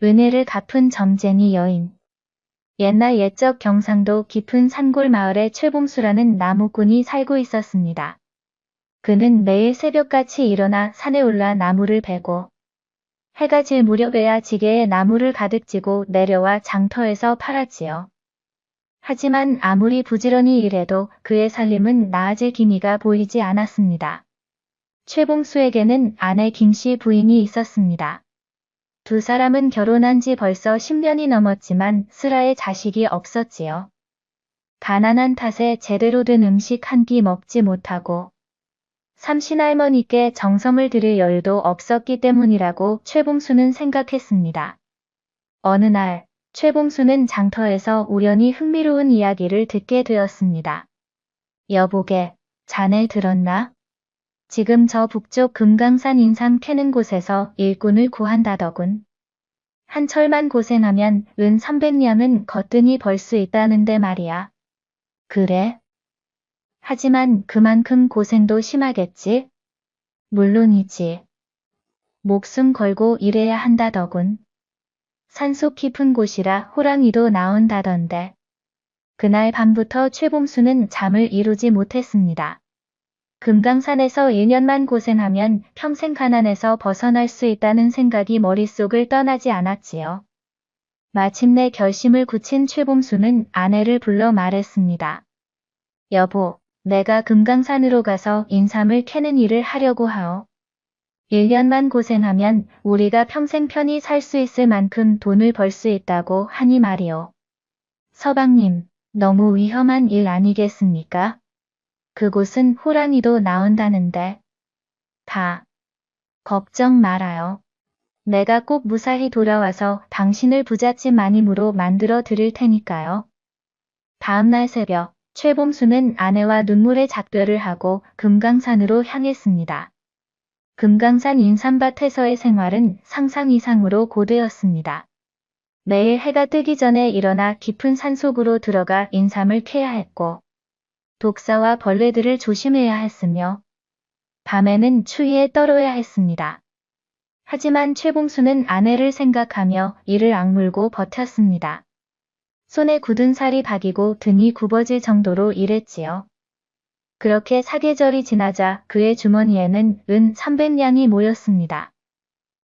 은혜를 갚은 점쟁이 여인. 옛날 옛적 경상도 깊은 산골 마을에 최봉수라는 나무꾼이 살고 있었습니다. 그는 매일 새벽같이 일어나 산에 올라 나무를 베고 해가 질 무렵에야 지게에 나무를 가득 지고 내려와 장터에서 팔았지요. 하지만 아무리 부지런히 일해도 그의 살림은 나아질 기미가 보이지 않았습니다. 최봉수에게는 아내 김씨 부인이 있었습니다. 두 사람은 결혼한 지 벌써 10년이 넘었지만 슬아의 자식이 없었지요. 가난한 탓에 제대로 된 음식 한 끼 먹지 못하고 삼신할머니께 정성을 들일 여유도 없었기 때문이라고 최봉수는 생각했습니다. 어느 날 최봉수는 장터에서 우연히 흥미로운 이야기를 듣게 되었습니다. 여보게, 자네 들었나? 지금 저 북쪽 금강산 인삼 캐는 곳에서 일꾼을 구한다더군. 한 철만 고생하면 은 300냥은 거뜬히 벌 수 있다는데 말이야. 그래? 하지만 그만큼 고생도 심하겠지? 물론이지. 목숨 걸고 일해야 한다더군. 산속 깊은 곳이라 호랑이도 나온다던데. 그날 밤부터 최봉수는 잠을 이루지 못했습니다. 금강산에서 1년만 고생하면 평생 가난에서 벗어날 수 있다는 생각이 머릿속을 떠나지 않았지요. 마침내 결심을 굳힌 최봉수는 아내를 불러 말했습니다. 여보, 내가 금강산으로 가서 인삼을 캐는 일을 하려고 하오. 1년만 고생하면 우리가 평생 편히 살 수 있을 만큼 돈을 벌 수 있다고 하니 말이오. 서방님, 너무 위험한 일 아니겠습니까? 그곳은 호랑이도 나온다는데. 걱정 말아요. 내가 꼭 무사히 돌아와서 당신을 부잣집 마님으로 만들어 드릴 테니까요. 다음날 새벽, 최봉수는 아내와 눈물의 작별을 하고 금강산으로 향했습니다. 금강산 인삼밭에서의 생활은 상상 이상으로 고되었습니다. 매일 해가 뜨기 전에 일어나 깊은 산속으로 들어가 인삼을 캐야 했고, 독사와 벌레들을 조심해야 했으며, 밤에는 추위에 떨어야 했습니다. 하지만 최봉수는 아내를 생각하며 이를 악물고 버텼습니다. 손에 굳은 살이 박이고 등이 굽어질 정도로 일했지요. 그렇게 사계절이 지나자 그의 주머니에는 은 300냥이 모였습니다.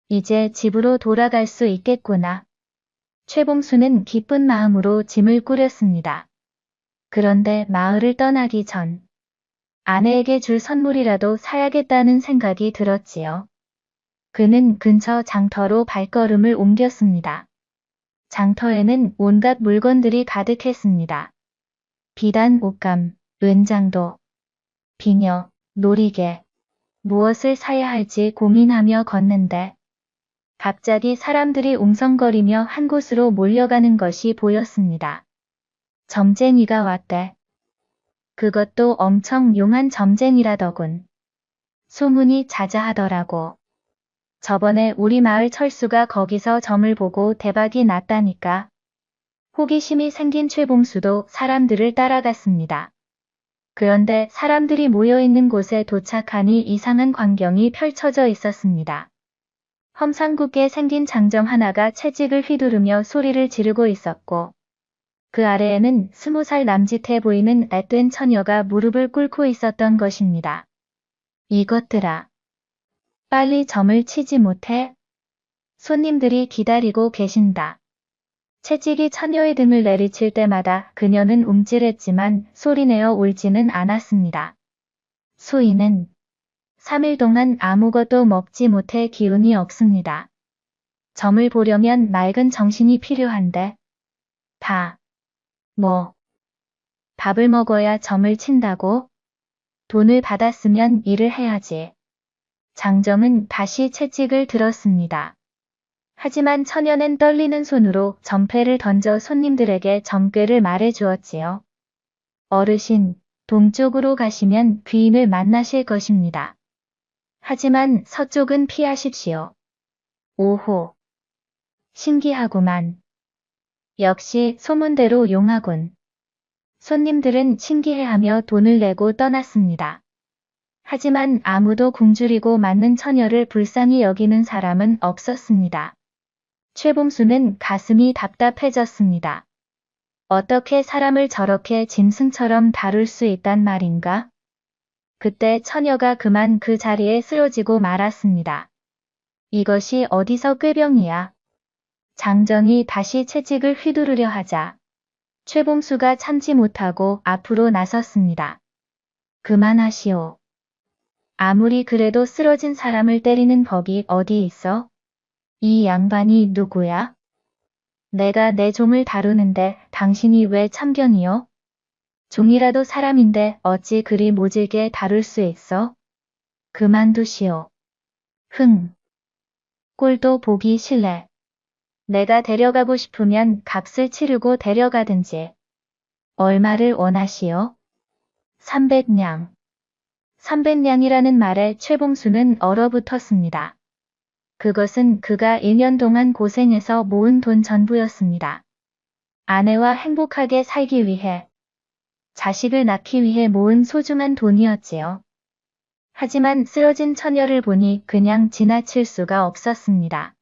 이제 집으로 돌아갈 수 있겠구나. 최봉수는 기쁜 마음으로 짐을 꾸렸습니다. 그런데 마을을 떠나기 전 아내에게 줄 선물이라도 사야겠다는 생각이 들었지요. 그는 근처 장터로 발걸음을 옮겼습니다. 장터에는 온갖 물건들이 가득했습니다. 비단 옷감, 은장도, 비녀, 놀이개, 무엇을 사야 할지 고민하며 걷는데 갑자기 사람들이 웅성거리며 한 곳으로 몰려가는 것이 보였습니다. 점쟁이가 왔대. 그것도 엄청 용한 점쟁이라더군. 소문이 자자하더라고. 저번에 우리 마을 철수가 거기서 점을 보고 대박이 났다니까. 호기심이 생긴 최봉수도 사람들을 따라갔습니다. 그런데 사람들이 모여있는 곳에 도착하니 이상한 광경이 펼쳐져 있었습니다. 험상궂게 생긴 장정 하나가 채찍을 휘두르며 소리를 지르고 있었고 그 아래에는 20살 남짓해 보이는 앳된 처녀가 무릎을 꿇고 있었던 것입니다. 이것들아. 빨리 점을 치지 못해? 손님들이 기다리고 계신다. 채찍이 처녀의 등을 내리칠 때마다 그녀는 움찔했지만 소리내어 울지는 않았습니다. 소인은 3일 동안 아무것도 먹지 못해 기운이 없습니다. 점을 보려면 맑은 정신이 필요한데. 밥을 먹어야 점을 친다고? 돈을 받았으면 일을 해야지. 장정은 다시 채찍을 들었습니다. 하지만 처녀는 떨리는 손으로 점패를 던져 손님들에게 점괘를 말해주었지요. 어르신, 동쪽으로 가시면 귀인을 만나실 것입니다. 하지만 서쪽은 피하십시오. 오호. 신기하구만. 역시 소문대로 용하군. 손님들은 신기해하며 돈을 내고 떠났습니다. 하지만 아무도 굶주리고 맞는 처녀를 불쌍히 여기는 사람은 없었습니다. 최봉수는 가슴이 답답해졌습니다. 어떻게 사람을 저렇게 짐승처럼 다룰 수 있단 말인가? 그때 처녀가 그만 그 자리에 쓰러지고 말았습니다. 이것이 어디서 꾀병이야? 장정이 다시 채찍을 휘두르려 하자 최봉수가 참지 못하고 앞으로 나섰습니다. 그만하시오. 아무리 그래도 쓰러진 사람을 때리는 법이 어디 있어? 이 양반이 누구야? 내가 내 종을 다루는데 당신이 왜 참견이요? 종이라도 사람인데 어찌 그리 모질게 다룰 수 있어? 그만두시오. 흥. 꼴도 보기 싫네. 내가 데려가고 싶으면 값을 치르고 데려가든지. 얼마를 원하시오? 300냥. 300냥이라는 말에 최봉수는 얼어붙었습니다. 그것은 그가 1년 동안 고생해서 모은 돈 전부였습니다. 아내와 행복하게 살기 위해, 자식을 낳기 위해 모은 소중한 돈이었지요. 하지만 쓰러진 처녀를 보니 그냥 지나칠 수가 없었습니다.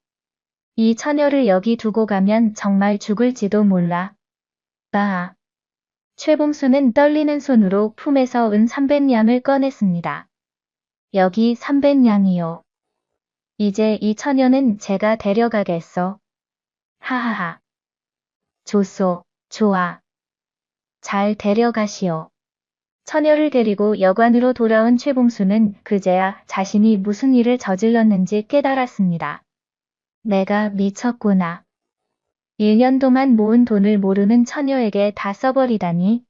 이 처녀를 여기 두고 가면 정말 죽을지도 몰라. 나. 최봉수는 떨리는 손으로 품에서 은 300냥을 꺼냈습니다. 여기 300냥이요. 이제 이 처녀는 제가 데려가겠어. 하하하. 좋소, 좋아. 잘 데려가시오. 처녀를 데리고 여관으로 돌아온 최봉수는 그제야 자신이 무슨 일을 저질렀는지 깨달았습니다. 내가 미쳤구나. 1년 동안 모은 돈을 모르는 처녀에게 다 써버리다니.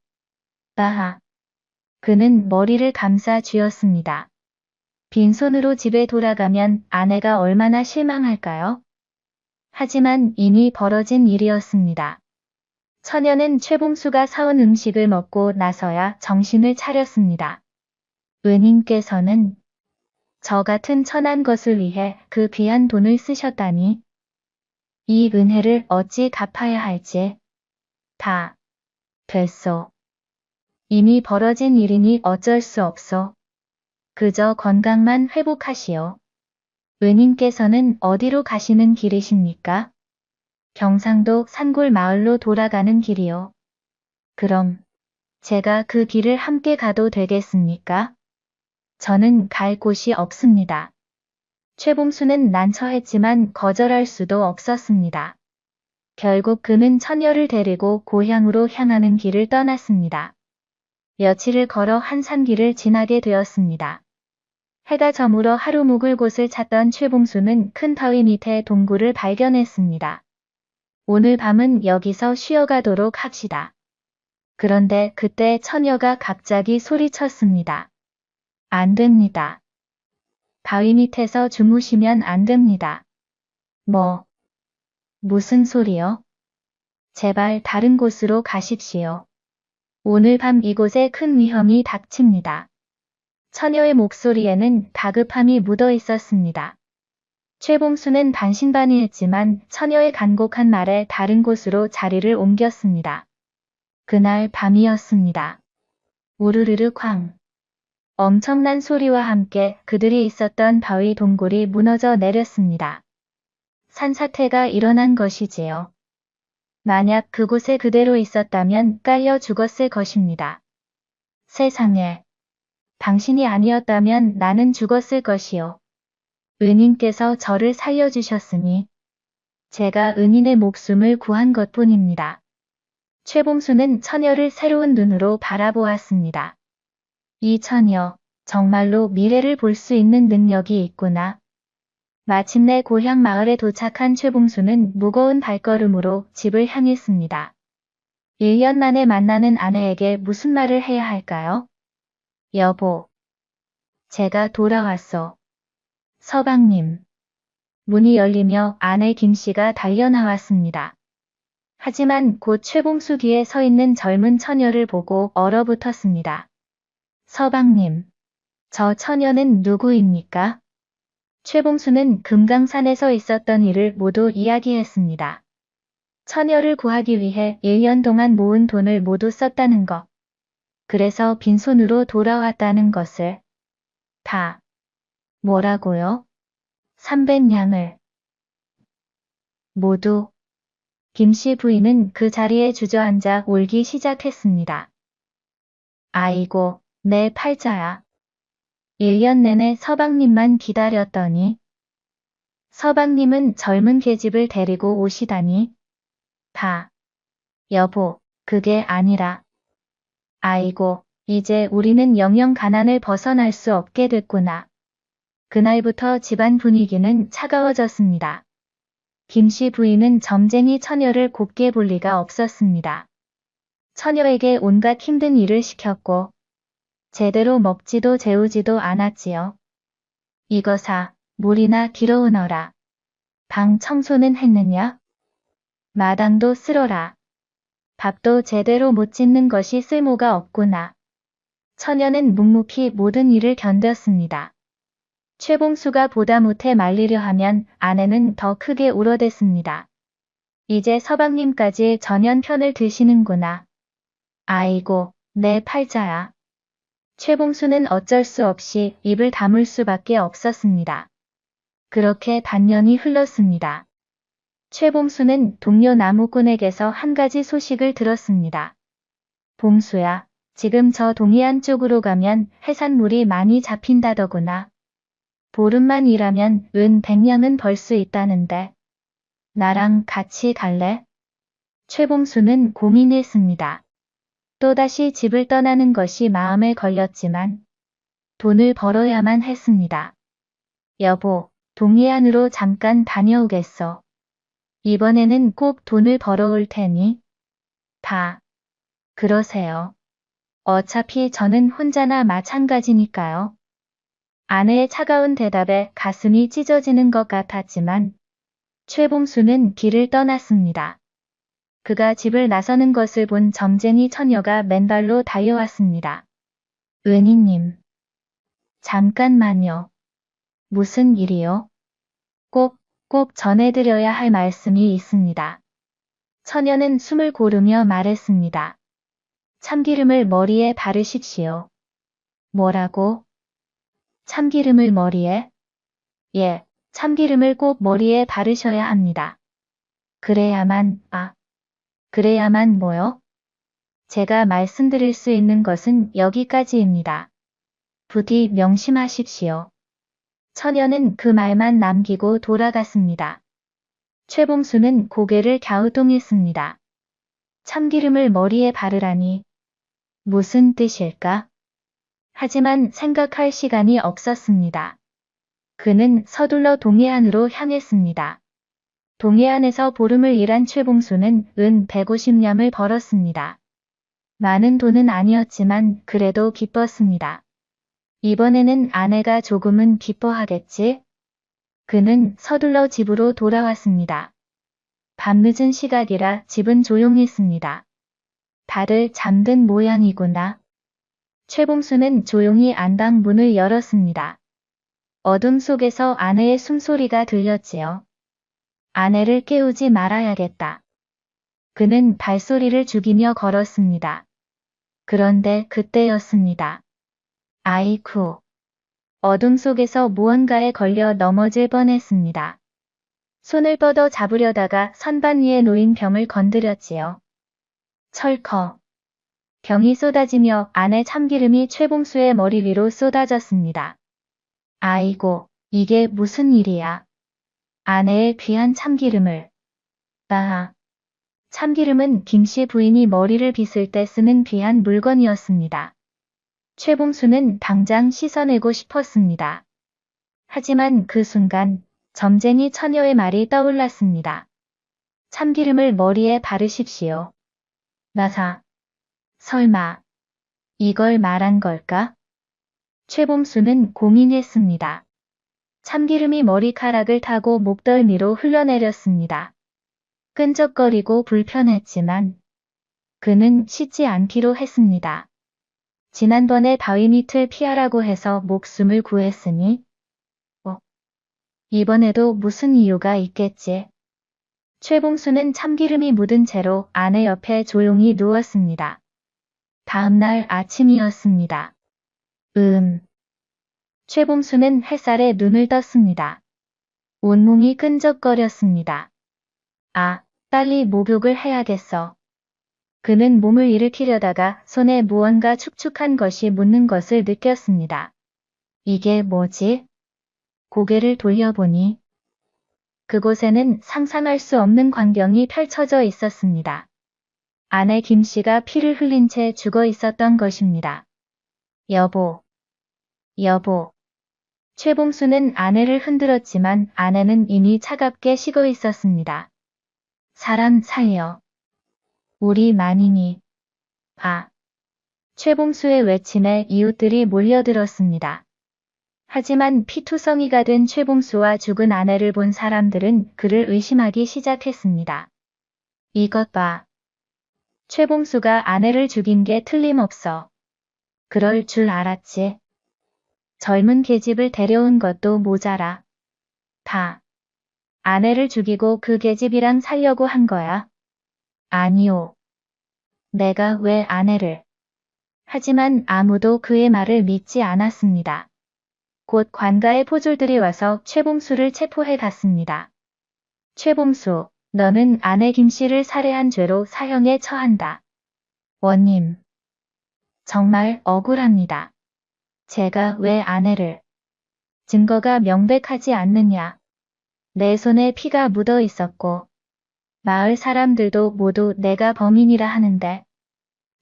아하. 그는 머리를 감싸 쥐었습니다. 빈손으로 집에 돌아가면 아내가 얼마나 실망할까요? 하지만 이미 벌어진 일이었습니다. 처녀는 최봉수가 사온 음식을 먹고 나서야 정신을 차렸습니다. 은인께서는 저 같은 천한 것을 위해 그 귀한 돈을 쓰셨다니. 이 은혜를 어찌 갚아야 할지. 다 됐소. 이미 벌어진 일이니 어쩔 수 없소. 그저 건강만 회복하시오. 은인께서는 어디로 가시는 길이십니까? 경상도 산골 마을로 돌아가는 길이요. 그럼 제가 그 길을 함께 가도 되겠습니까? 저는 갈 곳이 없습니다. 최봉수는 난처했지만 거절할 수도 없었습니다. 결국 그는 처녀를 데리고 고향으로 향하는 길을 떠났습니다. 며칠을 걸어 한 산길을 지나게 되었습니다. 해가 저물어 하루 묵을 곳을 찾던 최봉수는 큰 바위 밑에 동굴을 발견했습니다. 오늘 밤은 여기서 쉬어가도록 합시다. 그런데 그때 처녀가 갑자기 소리쳤습니다. 안 됩니다. 바위 밑에서 주무시면 안 됩니다. 무슨 소리요? 제발 다른 곳으로 가십시오. 오늘 밤 이곳에 큰 위험이 닥칩니다. 처녀의 목소리에는 다급함이 묻어 있었습니다. 최봉수는 반신반의했지만 처녀의 간곡한 말에 다른 곳으로 자리를 옮겼습니다. 그날 밤이었습니다. 우르르르 쾅. 엄청난 소리와 함께 그들이 있었던 바위 동굴이 무너져 내렸습니다. 산사태가 일어난 것이지요. 만약 그곳에 그대로 있었다면 깔려 죽었을 것입니다. 세상에. 당신이 아니었다면 나는 죽었을 것이요. 은인께서 저를 살려주셨으니 제가 은인의 목숨을 구한 것뿐입니다. 최봉수는 처녀를 새로운 눈으로 바라보았습니다. 이 처녀, 정말로 미래를 볼 수 있는 능력이 있구나. 마침내 고향 마을에 도착한 최봉수는 무거운 발걸음으로 집을 향했습니다. 1년 만에 만나는 아내에게 무슨 말을 해야 할까요? 여보. 제가 돌아왔어. 서방님. 문이 열리며 아내 김씨가 달려나왔습니다. 하지만 곧 최봉수 뒤에 서 있는 젊은 처녀를 보고 얼어붙었습니다. 서방님. 저 처녀는 누구입니까? 최봉수는 금강산에서 있었던 일을 모두 이야기했습니다. 처녀를 구하기 위해 1년 동안 모은 돈을 모두 썼다는 것. 그래서 빈손으로 돌아왔다는 것을. 다. 뭐라고요? 300냥을. 모두 김씨 부인은 그 자리에 주저앉아 울기 시작했습니다. 아이고, 내 팔자야. 1년 내내 서방님만 기다렸더니 서방님은 젊은 계집을 데리고 오시다니. 여보, 그게 아니라. 아이고, 이제 우리는 영영 가난을 벗어날 수 없게 됐구나. 그날부터 집안 분위기는 차가워졌습니다. 김씨 부인은 점쟁이 처녀를 곱게 볼 리가 없었습니다. 처녀에게 온갖 힘든 일을 시켰고 제대로 먹지도 재우지도 않았지요. 이거사, 물이나 길어오너라. 방 청소는 했느냐? 마당도 쓸어라. 밥도 제대로 못 짓는 것이 쓸모가 없구나. 처녀는 묵묵히 모든 일을 견뎠습니다. 최봉수가 보다 못해 말리려 하면 아내는 더 크게 울어댔습니다. 이제 서방님까지 전연 편을 드시는구나. 아이고, 내 팔자야. 최봉수는 어쩔 수 없이 입을 다물 수밖에 없었습니다. 그렇게 반년이 흘렀습니다. 최봉수는 동료 나무꾼에게서 한 가지 소식을 들었습니다. 봉수야, 지금 저 동해안 쪽으로 가면 해산물이 많이 잡힌다더구나. 보름만 일하면 은 100냥은 벌 수 있다는데. 나랑 같이 갈래? 최봉수는 고민했습니다. 또다시 집을 떠나는 것이 마음에 걸렸지만 돈을 벌어야만 했습니다. 여보, 동해안으로 잠깐 다녀오겠어. 이번에는 꼭 돈을 벌어올 테니. 그러세요. 어차피 저는 혼자나 마찬가지니까요. 아내의 차가운 대답에 가슴이 찢어지는 것 같았지만 최봉수는 길을 떠났습니다. 그가 집을 나서는 것을 본 점쟁이 처녀가 맨발로 달려왔습니다. 은희님. 잠깐만요. 무슨 일이요? 꼭 전해드려야 할 말씀이 있습니다. 처녀는 숨을 고르며 말했습니다. 참기름을 머리에 바르십시오. 뭐라고? 참기름을 머리에? 예, 참기름을 꼭 머리에 바르셔야 합니다. 그래야만 뭐요? 제가 말씀드릴 수 있는 것은 여기까지입니다. 부디 명심하십시오. 처녀는 그 말만 남기고 돌아갔습니다. 최봉수는 고개를 갸우뚱했습니다. 참기름을 머리에 바르라니 무슨 뜻일까? 하지만 생각할 시간이 없었습니다. 그는 서둘러 동해안으로 향했습니다. 동해안에서 보름을 일한 최봉수는 은 150냥을 벌었습니다. 많은 돈은 아니었지만 그래도 기뻤습니다. 이번에는 아내가 조금은 기뻐하겠지? 그는 서둘러 집으로 돌아왔습니다. 밤늦은 시각이라 집은 조용했습니다. 다들 잠든 모양이구나. 최봉수는 조용히 안방 문을 열었습니다. 어둠 속에서 아내의 숨소리가 들렸지요. 아내를 깨우지 말아야겠다. 그는 발소리를 죽이며 걸었습니다. 그런데 그때였습니다. 아이쿠. 어둠 속에서 무언가에 걸려 넘어질 뻔했습니다. 손을 뻗어 잡으려다가 선반 위에 놓인 병을 건드렸지요. 철컥. 병이 쏟아지며 안에 참기름이 최봉수의 머리 위로 쏟아졌습니다. 아이고, 이게 무슨 일이야. 아내의 귀한 참기름을. 참기름은 김씨 부인이 머리를 빗을 때 쓰는 귀한 물건이었습니다. 최봉수는 당장 씻어내고 싶었습니다. 하지만 그 순간 점쟁이 처녀의 말이 떠올랐습니다. 참기름을 머리에 바르십시오. 설마 이걸 말한 걸까? 최봉수는 고민했습니다. 참기름이 머리카락을 타고 목덜미로 흘러내렸습니다. 끈적거리고 불편했지만 그는 씻지 않기로 했습니다. 지난번에 바위 밑을 피하라고 해서 목숨을 구했으니 이번에도 무슨 이유가 있겠지. 최봉수는 참기름이 묻은 채로 아내 옆에 조용히 누웠습니다. 다음날 아침이었습니다. 최봉수는 햇살에 눈을 떴습니다. 온몸이 끈적거렸습니다. 아, 빨리 목욕을 해야겠어. 그는 몸을 일으키려다가 손에 무언가 축축한 것이 묻는 것을 느꼈습니다. 이게 뭐지? 고개를 돌려보니 그곳에는 상상할 수 없는 광경이 펼쳐져 있었습니다. 아내 김씨가 피를 흘린 채 죽어 있었던 것입니다. 여보, 여보. 최봉수는 아내를 흔들었지만 아내는 이미 차갑게 식어 있었습니다. 사람 살려. 우리 만인이. 아. 최봉수의 외침에 이웃들이 몰려들었습니다. 하지만 피투성이가 된 최봉수와 죽은 아내를 본 사람들은 그를 의심하기 시작했습니다. 이것 봐. 최봉수가 아내를 죽인 게 틀림없어. 그럴 줄 알았지. 젊은 계집을 데려온 것도 모자라. 다. 아내를 죽이고 그 계집이랑 살려고 한 거야. 아니요. 내가 왜 아내를. 하지만 아무도 그의 말을 믿지 않았습니다. 곧 관가의 포졸들이 와서 최봉수를 체포해 갔습니다. 최봉수, 너는 아내 김씨를 살해한 죄로 사형에 처한다. 원님. 정말 억울합니다. 제가 왜 아내를. 증거가 명백하지 않느냐. 내 손에 피가 묻어 있었고 마을 사람들도 모두 내가 범인이라 하는데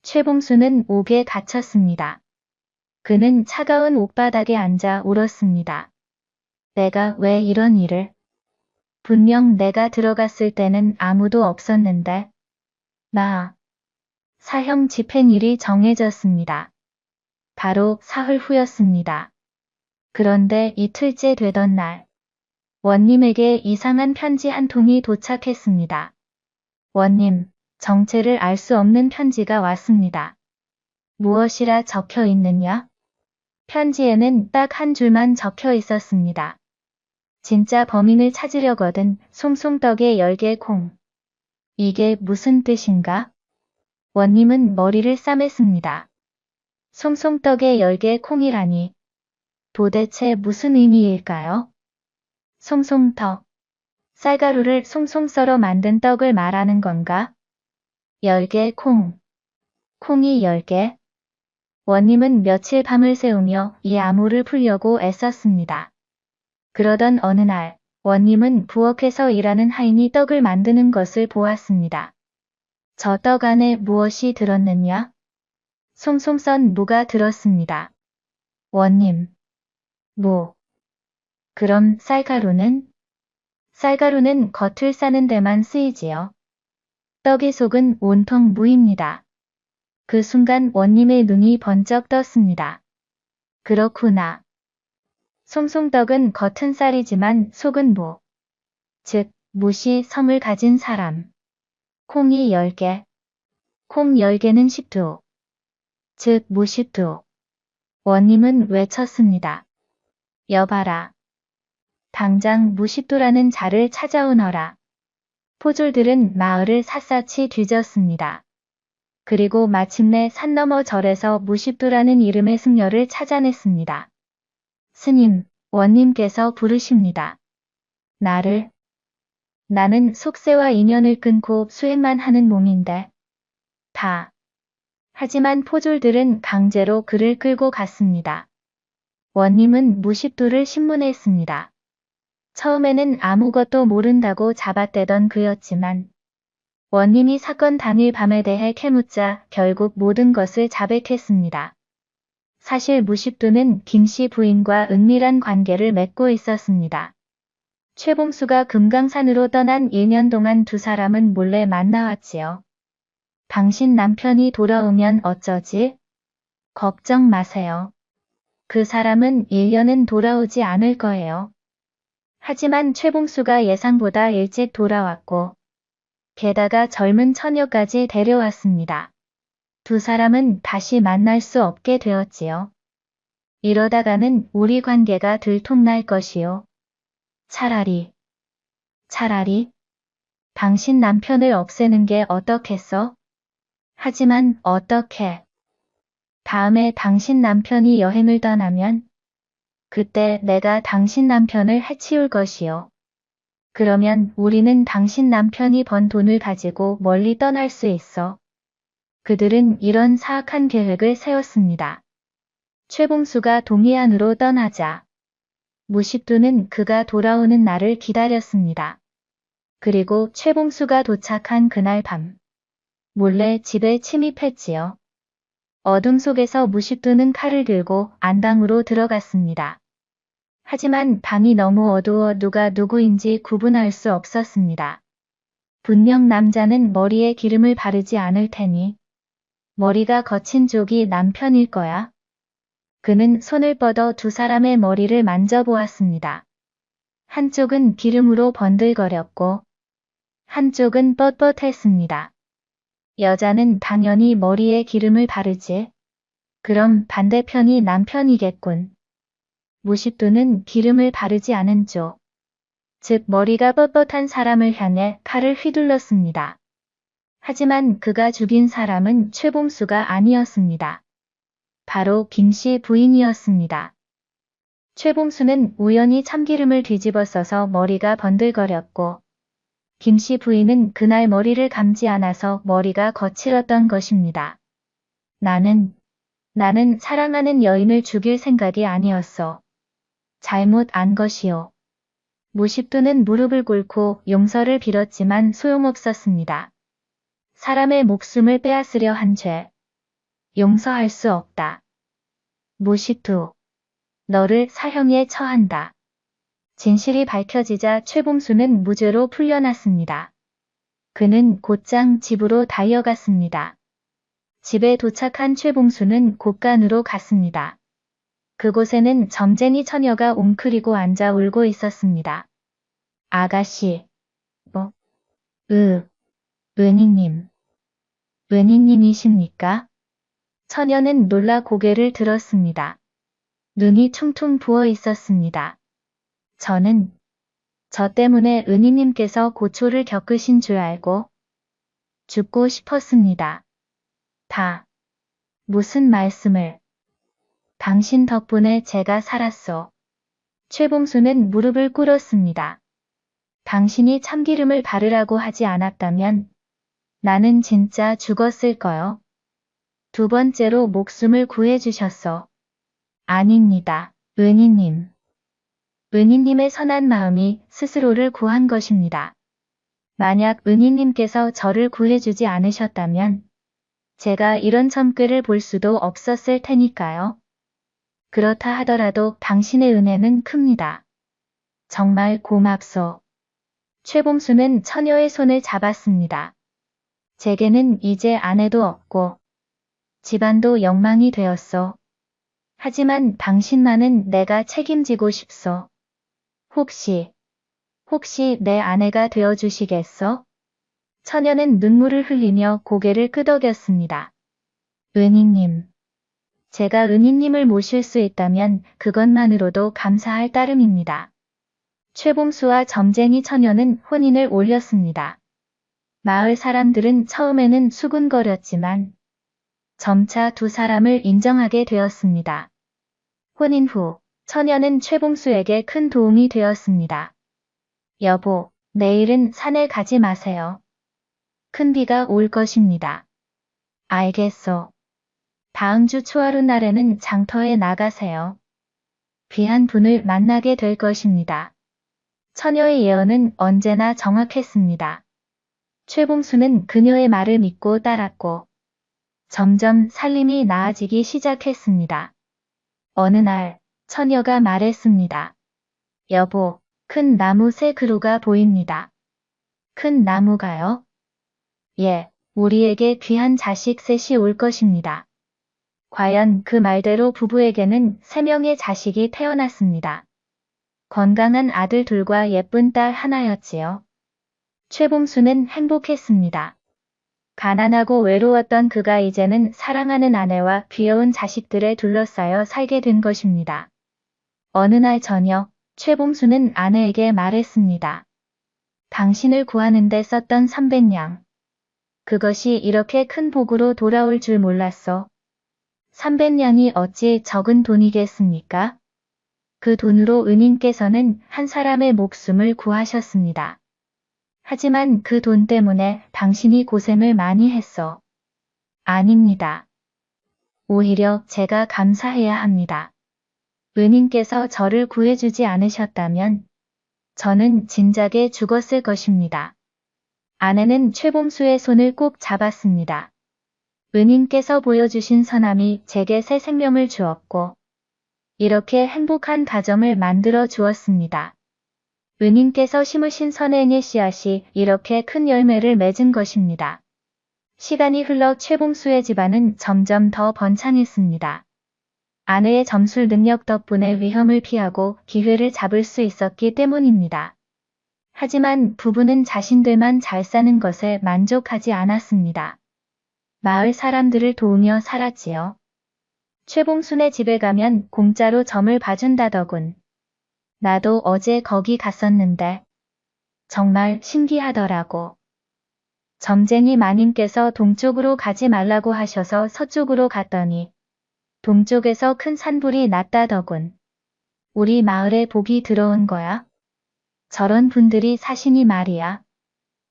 최봉수는 옥에 갇혔습니다. 그는 차가운 옥바닥에 앉아 울었습니다. 내가 왜 이런 일을? 분명 내가 들어갔을 때는 아무도 없었는데. 사형 집행일이 정해졌습니다. 바로 사흘 후였습니다. 그런데 이틀째 되던 날, 원님에게 이상한 편지 한 통이 도착했습니다. 원님, 정체를 알 수 없는 편지가 왔습니다. 무엇이라 적혀 있느냐? 편지에는 딱 한 줄만 적혀 있었습니다. 진짜 범인을 찾으려거든 송송떡에 10개 콩. 이게 무슨 뜻인가? 원님은 머리를 싸맸습니다. 송송떡에 10개 콩이라니. 도대체 무슨 의미일까요? 송송떡. 쌀가루를 송송 썰어 만든 떡을 말하는 건가? 10개 콩. 콩이 10개? 원님은 며칠 밤을 새우며 이 암호를 풀려고 애썼습니다. 그러던 어느 날, 원님은 부엌에서 일하는 하인이 떡을 만드는 것을 보았습니다. 저 떡 안에 무엇이 들었느냐? 송송 썬 무가 들었습니다. 원님. 무. 그럼 쌀가루는? 쌀가루는 겉을 싸는 데만 쓰이지요. 떡의 속은 온통 무입니다. 그 순간 원님의 눈이 번쩍 떴습니다. 그렇구나. 송송떡은 겉은 쌀이지만 속은 무. 즉, 무시 성을 가진 사람. 콩이 10개. 콩 10개는 십두. 즉, 무십두. 원님은 외쳤습니다. 여봐라. 당장 무십두라는 자를 찾아오너라. 포졸들은 마을을 샅샅이 뒤졌습니다. 그리고 마침내 산 너머 절에서 무십두라는 이름의 승려를 찾아냈습니다. 스님, 원님께서 부르십니다. 나를? 나는 속세와 인연을 끊고 수행만 하는 몸인데. 다. 하지만 포졸들은 강제로 그를 끌고 갔습니다. 원님은 무십두를 신문했습니다. 처음에는 아무것도 모른다고 잡아떼던 그였지만 원님이 사건 당일 밤에 대해 캐묻자 결국 모든 것을 자백했습니다. 사실 무십두는 김씨 부인과 은밀한 관계를 맺고 있었습니다. 최봉수가 금강산으로 떠난 1년 동안 두 사람은 몰래 만나왔지요. 당신 남편이 돌아오면 어쩌지? 걱정 마세요. 그 사람은 1년은 돌아오지 않을 거예요. 하지만 최봉수가 예상보다 일찍 돌아왔고 게다가 젊은 처녀까지 데려왔습니다. 두 사람은 다시 만날 수 없게 되었지요. 이러다가는 우리 관계가 들통날 것이요. 차라리 당신 남편을 없애는 게 어떻겠어? 하지만 어떻게? 다음에 당신 남편이 여행을 떠나면 그때 내가 당신 남편을 해치울 것이요. 그러면 우리는 당신 남편이 번 돈을 가지고 멀리 떠날 수 있어. 그들은 이런 사악한 계획을 세웠습니다. 최봉수가 동해안으로 떠나자 무십두는 그가 돌아오는 날을 기다렸습니다. 그리고 최봉수가 도착한 그날 밤 몰래 집에 침입했지요. 어둠 속에서 무십두는 칼을 들고 안방으로 들어갔습니다. 하지만 방이 너무 어두워 누가 누구인지 구분할 수 없었습니다. 분명 남자는 머리에 기름을 바르지 않을 테니 머리가 거친 쪽이 남편일 거야. 그는 손을 뻗어 두 사람의 머리를 만져보았습니다. 한쪽은 기름으로 번들거렸고 한쪽은 뻣뻣했습니다. 여자는 당연히 머리에 기름을 바르지. 그럼 반대편이 남편이겠군. 무십두는 기름을 바르지 않은 쪽, 즉 머리가 뻣뻣한 사람을 향해 칼을 휘둘렀습니다. 하지만 그가 죽인 사람은 최봉수가 아니었습니다. 바로 김씨 부인이었습니다. 최봉수는 우연히 참기름을 뒤집어 써서 머리가 번들거렸고 김씨 부인은 그날 머리를 감지 않아서 머리가 거칠었던 것입니다. 나는 사랑하는 여인을 죽일 생각이 아니었어. 잘못 안 것이요. 무십두는 무릎을 꿇고 용서를 빌었지만 소용없었습니다. 사람의 목숨을 빼앗으려 한 죄. 용서할 수 없다. 무십두, 너를 사형에 처한다. 진실이 밝혀지자 최봉수는 무죄로 풀려났습니다. 그는 곧장 집으로 달려갔습니다. 집에 도착한 최봉수는 곳간으로 갔습니다. 그곳에는 점쟁이 처녀가 웅크리고 앉아 울고 있었습니다. 아가씨, 은희님. 은희님이십니까? 처녀는 놀라 고개를 들었습니다. 눈이 퉁퉁 부어 있었습니다. 저 때문에 은희님께서 고초를 겪으신 줄 알고 죽고 싶었습니다. 무슨 말씀을. 당신 덕분에 제가 살았소. 최봉수는 무릎을 꿇었습니다. 당신이 참기름을 바르라고 하지 않았다면 나는 진짜 죽었을 거요. 두 번째로 목숨을 구해주셨소. 아닙니다, 은희님. 은희님의 선한 마음이 스스로를 구한 것입니다. 만약 은희님께서 저를 구해주지 않으셨다면 제가 이런 참꾀를 볼 수도 없었을 테니까요. 그렇다 하더라도 당신의 은혜는 큽니다. 정말 고맙소. 최봉수는 처녀의 손을 잡았습니다. 제게는 이제 아내도 없고 집안도 엉망이 되었소. 하지만 당신만은 내가 책임지고 싶소. 혹시 내 아내가 되어주시겠소? 처녀는 눈물을 흘리며 고개를 끄덕였습니다. 은희님. 제가 은희님을 모실 수 있다면 그것만으로도 감사할 따름입니다. 최봉수와 점쟁이 처녀는 혼인을 올렸습니다. 마을 사람들은 처음에는 수군거렸지만 점차 두 사람을 인정하게 되었습니다. 혼인 후 처녀는 최봉수에게 큰 도움이 되었습니다. 여보, 내일은 산에 가지 마세요. 큰 비가 올 것입니다. 알겠소. 다음 주 초하루 날에는 장터에 나가세요. 귀한 분을 만나게 될 것입니다. 처녀의 예언은 언제나 정확했습니다. 최봉수는 그녀의 말을 믿고 따랐고 점점 살림이 나아지기 시작했습니다. 어느 날 처녀가 말했습니다. 여보, 큰 나무 새 그루가 보입니다. 큰 나무가요? 예, 우리에게 귀한 자식 셋이 올 것입니다. 과연 그 말대로 부부에게는 3명의 자식이 태어났습니다. 건강한 아들 둘과 예쁜 딸 하나였지요. 최봉수는 행복했습니다. 가난하고 외로웠던 그가 이제는 사랑하는 아내와 귀여운 자식들에 둘러싸여 살게 된 것입니다. 어느 날 저녁, 최봉수는 아내에게 말했습니다. 당신을 구하는 데 썼던 300냥. 그것이 이렇게 큰 복으로 돌아올 줄 몰랐어. 300냥이 어찌 적은 돈이겠습니까? 그 돈으로 은인께서는 한 사람의 목숨을 구하셨습니다. 하지만 그 돈 때문에 당신이 고생을 많이 했어. 아닙니다. 오히려 제가 감사해야 합니다. 은인께서 저를 구해주지 않으셨다면 저는 진작에 죽었을 것입니다. 아내는 최봉수의 손을 꼭 잡았습니다. 은인께서 보여주신 선함이 제게 새 생명을 주었고 이렇게 행복한 가정을 만들어 주었습니다. 은인께서 심으신 선행의 씨앗이 이렇게 큰 열매를 맺은 것입니다. 시간이 흘러 최봉수의 집안은 점점 더 번창했습니다. 아내의 점술 능력 덕분에 위험을 피하고 기회를 잡을 수 있었기 때문입니다. 하지만 부부는 자신들만 잘 사는 것에 만족하지 않았습니다. 마을 사람들을 도우며 살았지요. 최봉순의 집에 가면 공짜로 점을 봐준다더군. 나도 어제 거기 갔었는데 정말 신기하더라고. 점쟁이 마님께서 동쪽으로 가지 말라고 하셔서 서쪽으로 갔더니 동쪽에서 큰 산불이 났다더군. 우리 마을에 복이 들어온 거야? 저런 분들이 사시니 말이야.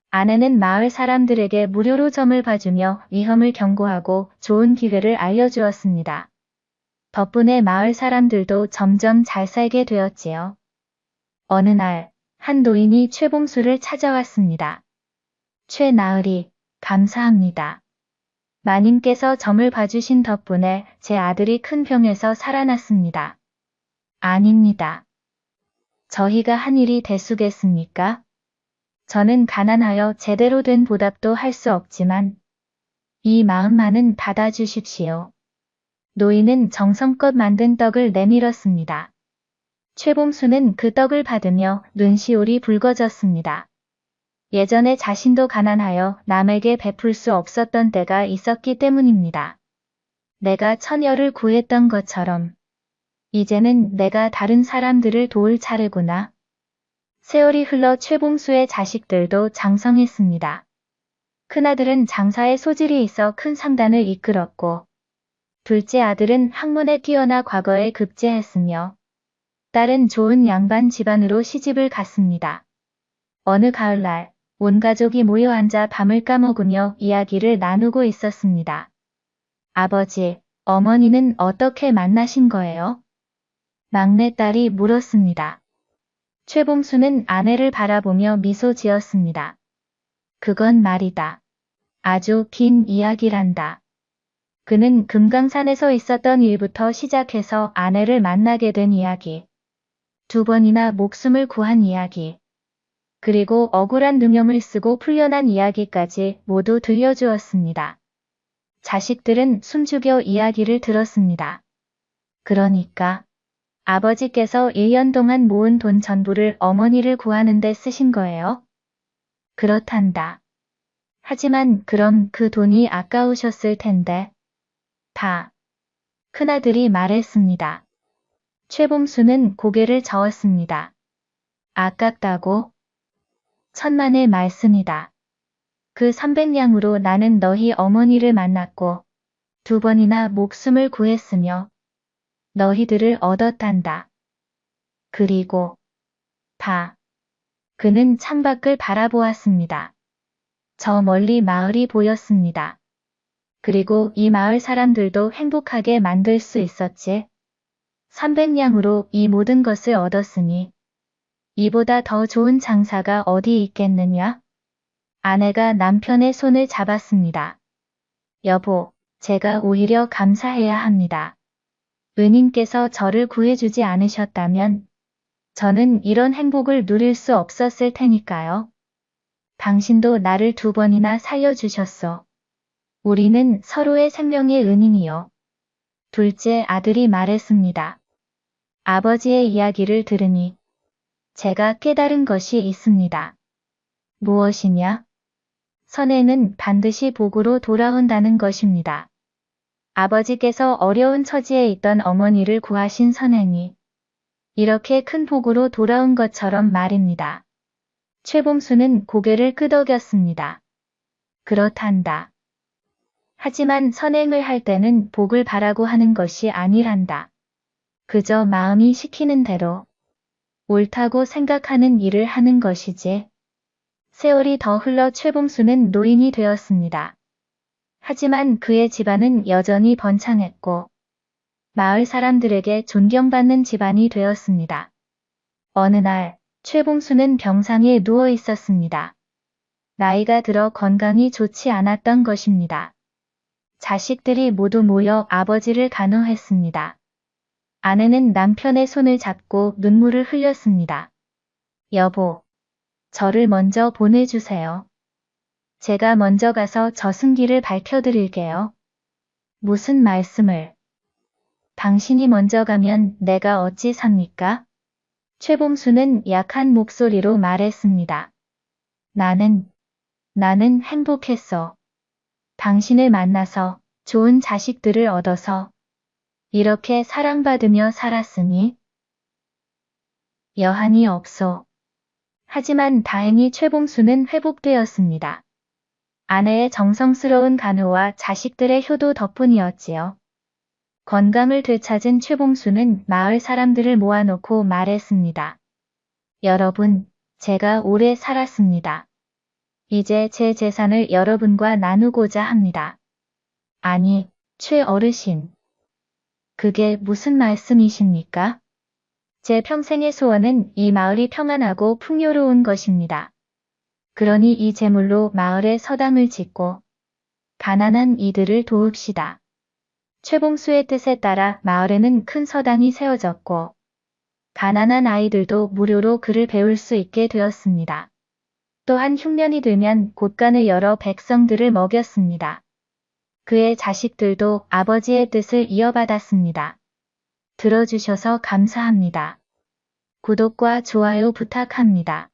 아내는 마을 사람들에게 무료로 점을 봐주며 위험을 경고하고 좋은 기회를 알려주었습니다. 덕분에 마을 사람들도 점점 잘 살게 되었지요. 어느 날, 한 노인이 최봉수를 찾아왔습니다. 최나으리, 감사합니다. 마님께서 점을 봐주신 덕분에 제 아들이 큰 병에서 살아났습니다. 아닙니다. 저희가 한 일이 대수겠습니까? 저는 가난하여 제대로 된 보답도 할 수 없지만 이 마음만은 받아주십시오. 노인은 정성껏 만든 떡을 내밀었습니다. 최봉수는 그 떡을 받으며 눈시울이 붉어졌습니다. 예전에 자신도 가난하여 남에게 베풀 수 없었던 때가 있었기 때문입니다. 내가 처녀를 구했던 것처럼 이제는 내가 다른 사람들을 도울 차례구나. 세월이 흘러 최봉수의 자식들도 장성했습니다. 큰아들은 장사에 소질이 있어 큰 상단을 이끌었고 둘째 아들은 학문에 뛰어나 과거에 급제했으며 딸은 좋은 양반 집안으로 시집을 갔습니다. 어느 가을날 온 가족이 모여 앉아 밤을 까먹으며 이야기를 나누고 있었습니다. 아버지, 어머니는 어떻게 만나신 거예요? 막내딸이 물었습니다. 최봉수는 아내를 바라보며 미소 지었습니다. 그건 말이다. 아주 긴 이야기란다. 그는 금강산에서 있었던 일부터 시작해서 아내를 만나게 된 이야기, 2번이나 목숨을 구한 이야기, 그리고 억울한 누명을 쓰고 풀려난 이야기까지 모두 들려주었습니다. 자식들은 숨죽여 이야기를 들었습니다. 그러니까 아버지께서 1년 동안 모은 돈 전부를 어머니를 구하는 데 쓰신 거예요? 그렇단다. 하지만 그럼 그 돈이 아까우셨을 텐데. 다. 큰아들이 말했습니다. 최봉수는 고개를 저었습니다. 아깝다고? 천만의 말씀이다. 그 300냥으로 나는 너희 어머니를 만났고 2번이나 목숨을 구했으며 너희들을 얻었단다. 그리고 다. 그는 창밖을 바라보았습니다. 저 멀리 마을이 보였습니다. 그리고 이 마을 사람들도 행복하게 만들 수 있었지. 300냥으로 이 모든 것을 얻었으니 이보다 더 좋은 장사가 어디 있겠느냐? 아내가 남편의 손을 잡았습니다. 여보, 제가 오히려 감사해야 합니다. 은인께서 저를 구해주지 않으셨다면 저는 이런 행복을 누릴 수 없었을 테니까요. 당신도 나를 2번이나 살려주셨어. 우리는 서로의 생명의 은인이요. 둘째 아들이 말했습니다. 아버지의 이야기를 들으니 제가 깨달은 것이 있습니다. 무엇이냐? 선행은 반드시 복으로 돌아온다는 것입니다. 아버지께서 어려운 처지에 있던 어머니를 구하신 선행이 이렇게 큰 복으로 돌아온 것처럼 말입니다. 최봉수는 고개를 끄덕였습니다. 그렇단다. 하지만 선행을 할 때는 복을 바라고 하는 것이 아니란다. 그저 마음이 시키는 대로 옳다고 생각하는 일을 하는 것이지. 세월이 더 흘러 최봉수는 노인이 되었습니다. 하지만 그의 집안은 여전히 번창했고 마을 사람들에게 존경받는 집안이 되었습니다. 어느 날 최봉수는 병상에 누워 있었습니다. 나이가 들어 건강이 좋지 않았던 것입니다. 자식들이 모두 모여 아버지를 간호했습니다. 아내는 남편의 손을 잡고 눈물을 흘렸습니다. 여보, 저를 먼저 보내주세요. 제가 먼저 가서 저승길을 밝혀드릴게요. 무슨 말씀을? 당신이 먼저 가면 내가 어찌 삽니까? 최봉수는 약한 목소리로 말했습니다. 나는 행복했어. 당신을 만나서 좋은 자식들을 얻어서 이렇게 사랑받으며 살았으니 여한이 없어. 하지만 다행히 최봉수는 회복되었습니다. 아내의 정성스러운 간호와 자식들의 효도 덕분이었지요. 건강을 되찾은 최봉수는 마을 사람들을 모아놓고 말했습니다. 여러분, 제가 오래 살았습니다. 이제 제 재산을 여러분과 나누고자 합니다. 아니, 최 어르신. 그게 무슨 말씀이십니까? 제 평생의 소원은 이 마을이 평안하고 풍요로운 것입니다. 그러니 이 재물로 마을에 서당을 짓고 가난한 이들을 도웁시다. 최봉수의 뜻에 따라 마을에는 큰 서당이 세워졌고 가난한 아이들도 무료로 글을 배울 수 있게 되었습니다. 또한 흉년이 들면 곳간을 열어 백성들을 먹였습니다. 그의 자식들도 아버지의 뜻을 이어받았습니다. 들어주셔서 감사합니다. 구독과 좋아요 부탁합니다.